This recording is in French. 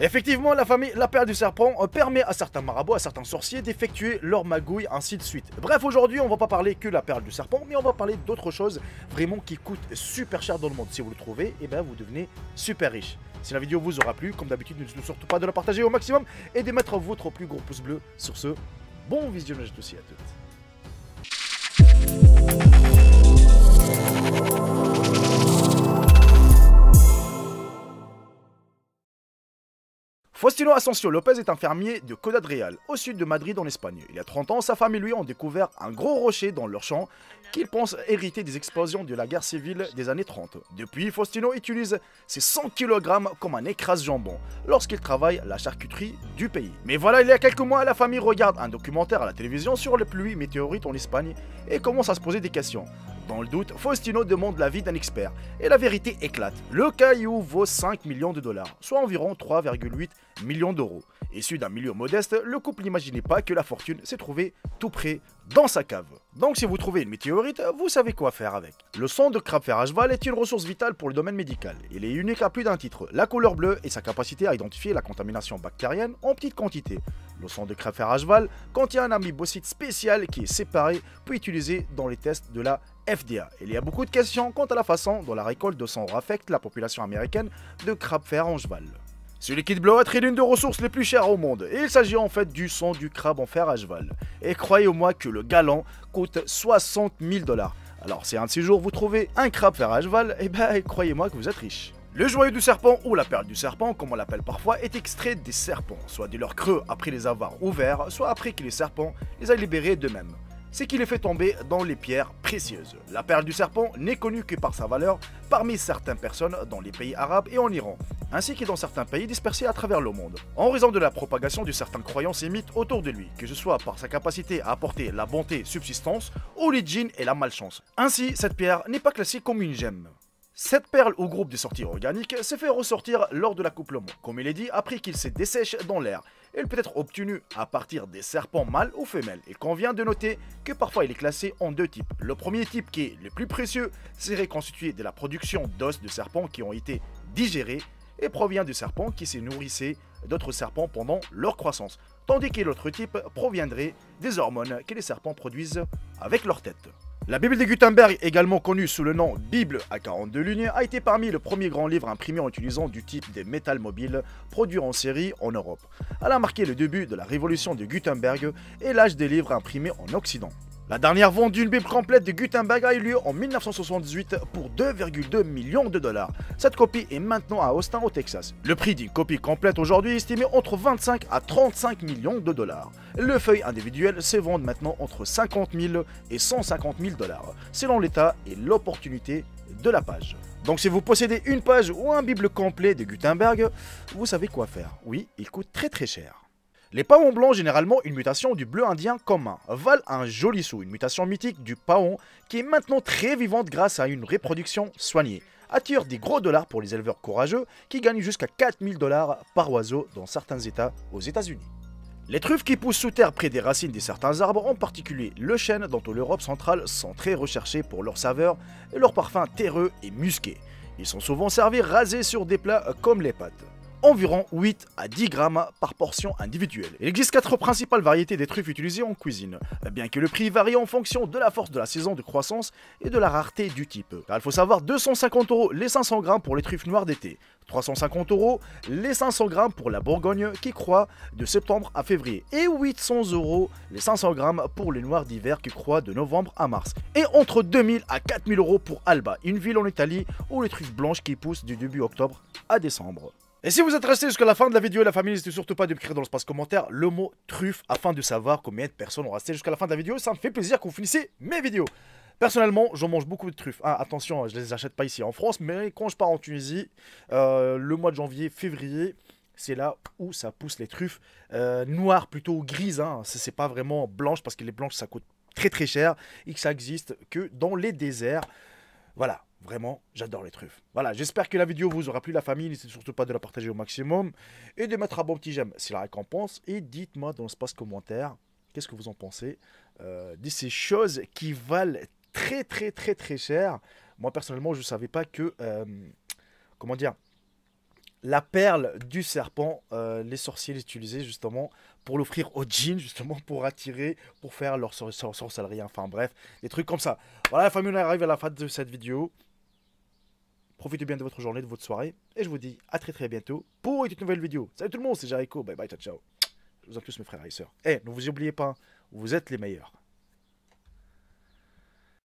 Effectivement, la perle du serpent permet à certains marabouts, à certains sorciers d'effectuer leur magouille, ainsi de suite. Bref, aujourd'hui, on va pas parler que la perle du serpent, mais on va parler d'autres choses vraiment qui coûtent super cher dans le monde. Si vous le trouvez, eh ben, vous devenez super riche. Si la vidéo vous aura plu, comme d'habitude, n'oubliez surtout pas de la partager au maximum et de mettre votre plus gros pouce bleu. Sur ce, bon visionnage aussi à toutes. Faustino Asensio Lopez est un fermier de Ciudad Real, au sud de Madrid en Espagne. Il y a 30 ans, sa femme et lui ont découvert un gros rocher dans leur champ qu'ils pensent hériter des explosions de la guerre civile des années 30. Depuis, Faustino utilise ses 100 kg comme un écrase-jambon lorsqu'il travaille la charcuterie du pays. Mais voilà, il y a quelques mois, la famille regarde un documentaire à la télévision sur les pluies météorites en Espagne et commence à se poser des questions. Dans le doute, Faustino demande l'avis d'un expert et la vérité éclate. Le caillou vaut 5 millions de dollars, soit environ 3,8 millions d'euros. Issu d'un milieu modeste, le couple n'imaginait pas que la fortune s'est trouvée tout près dans sa cave. Donc si vous trouvez une météorite, vous savez quoi faire avec. Le sang de crabe fer à cheval est une ressource vitale pour le domaine médical. Il est unique à plus d'un titre, la couleur bleue et sa capacité à identifier la contamination bactérienne en petite quantité. Le sang de crabe fer à cheval contient un amibocide spécial qui est séparé puis utilisé dans les tests de la FDA. Il y a beaucoup de questions quant à la façon dont la récolte de sang affecte la population américaine de crabe fer en cheval. Ce liquide bleuâtre est l'une des ressources les plus chères au monde, et il s'agit en fait du sang du crabe en fer à cheval. Et croyez-moi que le gallon coûte 60 000 dollars. Alors si un de ces jours vous trouvez un crabe fer à cheval, eh ben croyez-moi que vous êtes riche. Le joyau du serpent, ou la perle du serpent, comme on l'appelle parfois, est extrait des serpents, soit de leur creux après les avoir ouverts, soit après que les serpents les aient libérés d'eux-mêmes. C'est qui les fait tomber dans les pierres précieuses. La perle du serpent n'est connue que par sa valeur parmi certaines personnes dans les pays arabes et en Iran, ainsi que dans certains pays dispersés à travers le monde, en raison de la propagation de certaines croyances et mythes autour de lui, que ce soit par sa capacité à apporter la bonté, subsistance, ou les djinns et la malchance. Ainsi, cette pierre n'est pas classée comme une gemme. Cette perle ou groupe de sorties organiques se fait ressortir lors de l'accouplement, comme il est dit, après qu'il se dessèche dans l'air. Il peut être obtenu à partir des serpents mâles ou femelles. Il convient de noter que parfois il est classé en deux types. Le premier type, qui est le plus précieux, serait constitué de la production d'os de serpents qui ont été digérés et provient de serpents qui se nourrissaient d'autres serpents pendant leur croissance, tandis que l'autre type proviendrait des hormones que les serpents produisent avec leur tête. La Bible de Gutenberg, également connue sous le nom Bible à 42 lignes, a été parmi les premiers grands livres imprimés en utilisant du type des métal mobiles produits en série en Europe. Elle a marqué le début de la révolution de Gutenberg et l'âge des livres imprimés en Occident. La dernière vente d'une Bible complète de Gutenberg a eu lieu en 1978 pour 2,2 millions de dollars. Cette copie est maintenant à Austin au Texas. Le prix d'une copie complète aujourd'hui est estimé entre 25 à 35 millions de dollars. Les feuilles individuelles se vendent maintenant entre 50 000 et 150 000 dollars, selon l'état et l'opportunité de la page. Donc si vous possédez une page ou un Bible complet de Gutenberg, vous savez quoi faire. Oui, il coûte très cher. Les paons blancs, généralement une mutation du bleu indien commun, valent un joli sou, une mutation mythique du paon qui est maintenant très vivante grâce à une reproduction soignée, attire des gros dollars pour les éleveurs courageux qui gagnent jusqu'à 4 000 dollars par oiseau dans certains états aux États-Unis. Les truffes qui poussent sous terre près des racines de certains arbres, en particulier le chêne dans toute l'Europe centrale, sont très recherchées pour leur saveur et leur parfum terreux et musqué. Ils sont souvent servis rasés sur des plats comme les pâtes. Environ 8 à 10 grammes par portion individuelle. Il existe 4 principales variétés des truffes utilisées en cuisine, bien que le prix varie en fonction de la force de la saison de croissance et de la rareté du type. Car il faut savoir 250 € les 500 grammes pour les truffes noires d'été, 350 € les 500 grammes pour la Bourgogne qui croît de septembre à février, et 800 € les 500 grammes pour les noirs d'hiver qui croît de novembre à mars. Et entre 2000 à 4000 € pour Alba, une ville en Italie où les truffes blanches qui poussent du début octobre à décembre. Et si vous êtes resté jusqu'à la fin de la vidéo, la famille, n'hésitez surtout pas de m'écrire dans l'espace commentaire le mot truffe afin de savoir combien de personnes ont resté jusqu'à la fin de la vidéo. Ça me fait plaisir que vous finissez mes vidéos. Personnellement, j'en mange beaucoup de truffes. Ah, attention, je les achète pas ici en France, mais quand je pars en Tunisie, le mois de janvier, février, c'est là où ça pousse les truffes noires, plutôt grises. Hein. C'est pas vraiment blanches parce que les blanches ça coûte très cher et que ça existe que dans les déserts. Voilà, vraiment, j'adore les truffes. Voilà, j'espère que la vidéo vous aura plu, la famille. N'hésitez surtout pas de la partager au maximum et de mettre un bon petit j'aime, c'est la récompense. Et dites-moi dans l'espace commentaire, qu'est-ce que vous en pensez de ces choses qui valent très cher. Moi, personnellement, je ne savais pas que, comment dire, la perle du serpent, les sorciers l'utilisaient justement pour l'offrir aux djinns, justement pour attirer, pour faire leur sorcellerie, enfin bref, des trucs comme ça. Voilà la famille, on arrive à la fin de cette vidéo. Profitez bien de votre journée, de votre soirée, et je vous dis à très bientôt pour une toute nouvelle vidéo. Salut tout le monde, c'est Jericho, bye bye, ciao ciao. Je vous en tous mes frères et sœurs. Eh, ne vous oubliez pas, vous êtes les meilleurs.